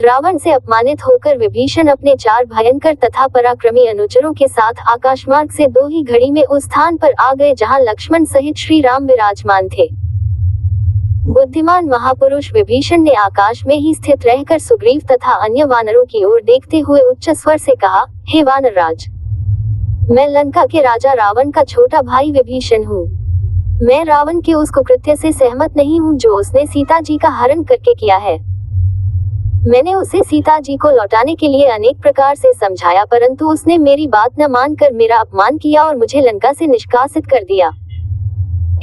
रावण से अपमानित होकर विभीषण अपने 4 भयंकर तथा पराक्रमी अनुचरों के साथ आकाशमार्ग से 2 ही घड़ी में उस स्थान पर आ गए जहां लक्ष्मण सहित श्री राम विराजमान थे। बुद्धिमान महापुरुष विभीषण ने आकाश में ही स्थित रहकर सुग्रीव तथा अन्य वानरों की ओर देखते हुए उच्च स्वर से कहा, हे वानरराज, मैं लंका के राजा रावण का छोटा भाई विभीषण हूँ। मैं रावण के उस कुकृत्य से सहमत नहीं हूँ जो उसने सीता जी का हरण करके किया है। मैंने उसे सीता जी को लौटाने के लिए अनेक प्रकार से समझाया, परंतु उसने मेरी बात न मानकर मेरा अपमान किया और मुझे लंका से निष्कासित कर दिया।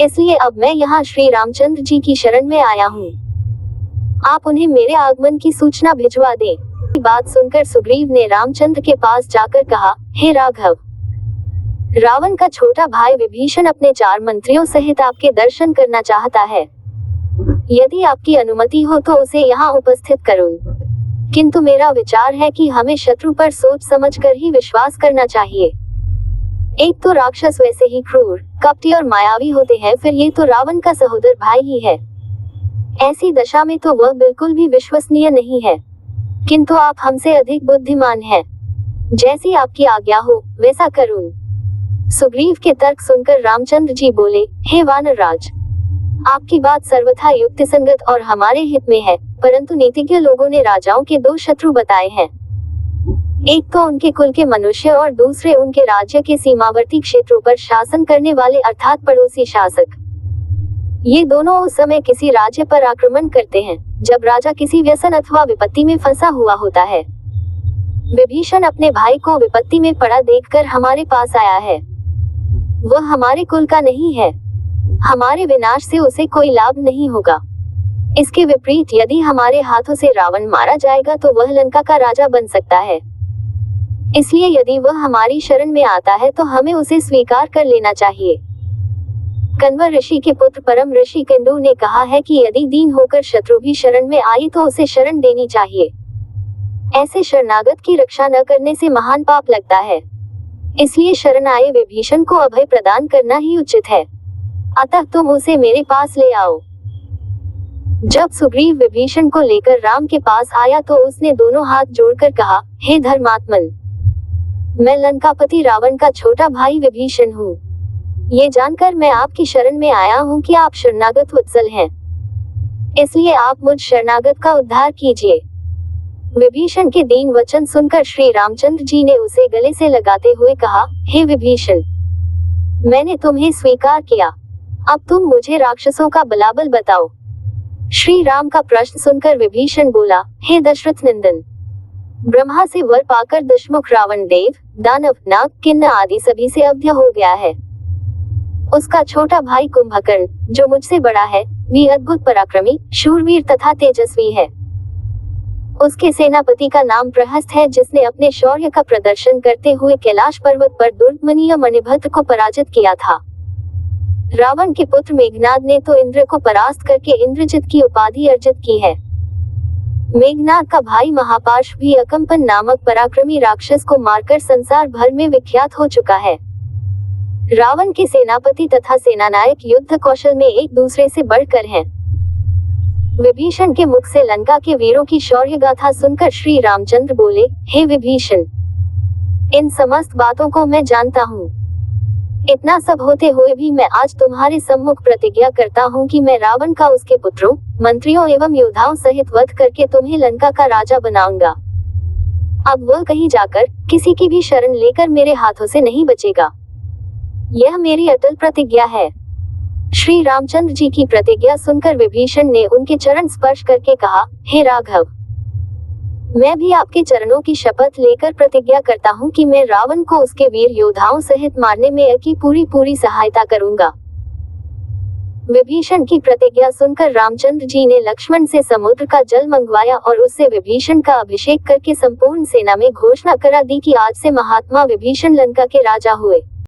इसलिए अब मैं यहाँ श्री रामचंद्र जी की शरण में आया हूँ। आप उन्हें मेरे आगमन की सूचना भिजवा दें। बात सुनकर सुग्रीव ने रामचंद्र के पास जाकर कहा, हे राघव, रावण का छोटा भाई विभीषण अपने 4 मंत्रियों सहित आपके दर्शन करना चाहता है। यदि आपकी अनुमति हो तो उसे यहाँ उपस्थित करूं। किंतु मेरा विचार है कि हमें शत्रु पर सोच समझकर ही विश्वास करना चाहिए। एक तो राक्षस वैसे ही क्रूर, कपटी और मायावी होते हैं, फिर ये तो रावण का सहोदर भाई ही है। ऐसी दशा में तो वह बिल्कुल भी विश्वसनीय नहीं है। किंतु आप हमसे अधिक बुद्धिमान हैं। जैसी आपकी आज्ञा हो वैसा करूं। सुग्रीव के तर्क सुनकर रामचंद्र जी बोले, हे वानरराज, आपकी बात सर्वथा युक्तिसंगत और हमारे हित में है, परंतु नीतिज्ञ लोगों ने राजाओं के 2 शत्रु बताए हैं। एक तो उनके कुल के मनुष्य और दूसरे उनके राज्य के सीमावर्ती क्षेत्रों पर शासन करने वाले अर्थात पड़ोसी शासक। ये दोनों उस समय किसी राज्य पर आक्रमण करते हैं जब राजा किसी व्यसन अथवा विपत्ति में फंसा हुआ होता है। विभीषण अपने भाई को विपत्ति में पड़ा देखकर हमारे पास आया है। वह हमारे कुल का नहीं है। हमारे विनाश से उसे कोई लाभ नहीं होगा। इसके विपरीत यदि हमारे हाथों से रावण मारा जाएगा तो वह लंका का राजा बन सकता है। इसलिए यदि वह हमारी शरण में आता है तो हमें उसे स्वीकार कर लेना चाहिए। कण्व ऋषि के पुत्र परम ऋषि कंडू ने कहा है कि यदि दीन होकर शत्रु भी शरण में आए तो उसे शरण देनी चाहिए। ऐसे शरणागत की रक्षा न करने से महान पाप लगता है। इसलिए शरण आए विभीषण को अभय प्रदान करना ही उचित है। अतः तुम उसे मेरे पास ले आओ। जब सुग्रीव विभीषण को लेकर राम के पास आया तो उसने दोनों हाथ जोड़कर कहा, हे धर्मात्मन, मैं लंकापति रावण का छोटा भाई विभीषण हूँ। ये जानकर मैं आपकी शरण में आया हूँ कि आप शरणागत वत्सल हैं। इसलिए आप मुझ शरणागत का उद्धार कीजिए। विभीषण के दीन वचन सुनकर श्री रामचंद्र जी ने उसे गले से लगाते हुए कहा, हे विभीषण, मैंने तुम्हें स्वीकार किया। अब तुम मुझे राक्षसों का बलाबल बताओ। श्री राम का प्रश्न सुनकर विभीषण बोला, हे दशरथ नंदन, ब्रह्मा से वर पाकर दशमुख रावण देव, दानव, नाग, किन्नर आदि सभी से अवध्य हो गया है। उसका छोटा भाई कुंभकर्ण, जो मुझसे बड़ा है, भी अद्भुत पराक्रमी, शूरवीर तथा तेजस्वी है। उसके सेनापति का नाम प्रहस्त है, जिसने अपने शौर्य का प्रदर्शन करते हुए कैलाश पर्वत पर दुर्दमनीय मणिभद्र को पराजित किया था। रावण के पुत्र मेघनाद ने तो इंद्र को परास्त करके इंद्रजित की उपाधि अर्जित की है। मेघनाद का भाई महापाश भी अकंपन नामक पराक्रमी राक्षस को मारकर संसार भर में विख्यात हो चुका है। रावण के सेनापति तथा सेनानायक युद्ध कौशल में एक दूसरे से बढ़कर हैं। विभीषण के मुख से लंका के वीरों की शौर्य गाथा सुनकर श्री रामचंद्र बोले, हे विभीषण, इन समस्त बातों को मैं जानता हूँ। इतना सब होते हुए भी मैं आज तुम्हारे सम्मुख प्रतिज्ञा करता हूँ कि मैं रावण का उसके पुत्रों, मंत्रियों एवं योद्धाओं सहित वध करके तुम्हें लंका का राजा बनाऊंगा। अब वह कहीं जाकर किसी की भी शरण लेकर मेरे हाथों से नहीं बचेगा। यह मेरी अटल प्रतिज्ञा है। श्री रामचंद्र जी की प्रतिज्ञा सुनकर विभीषण ने उनके चरण स्पर्श करके कहा, हे राघव, मैं भी आपके चरणों की शपथ लेकर प्रतिज्ञा करता हूँ कि मैं रावण को उसके वीर योद्धाओं सहित मारने में आपकी पूरी सहायता करूंगा। विभीषण की प्रतिज्ञा सुनकर रामचंद्र जी ने लक्ष्मण से समुद्र का जल मंगवाया और उससे विभीषण का अभिषेक करके संपूर्ण सेना में घोषणा करा दी कि आज से महात्मा विभीषण लंका के राजा हुए।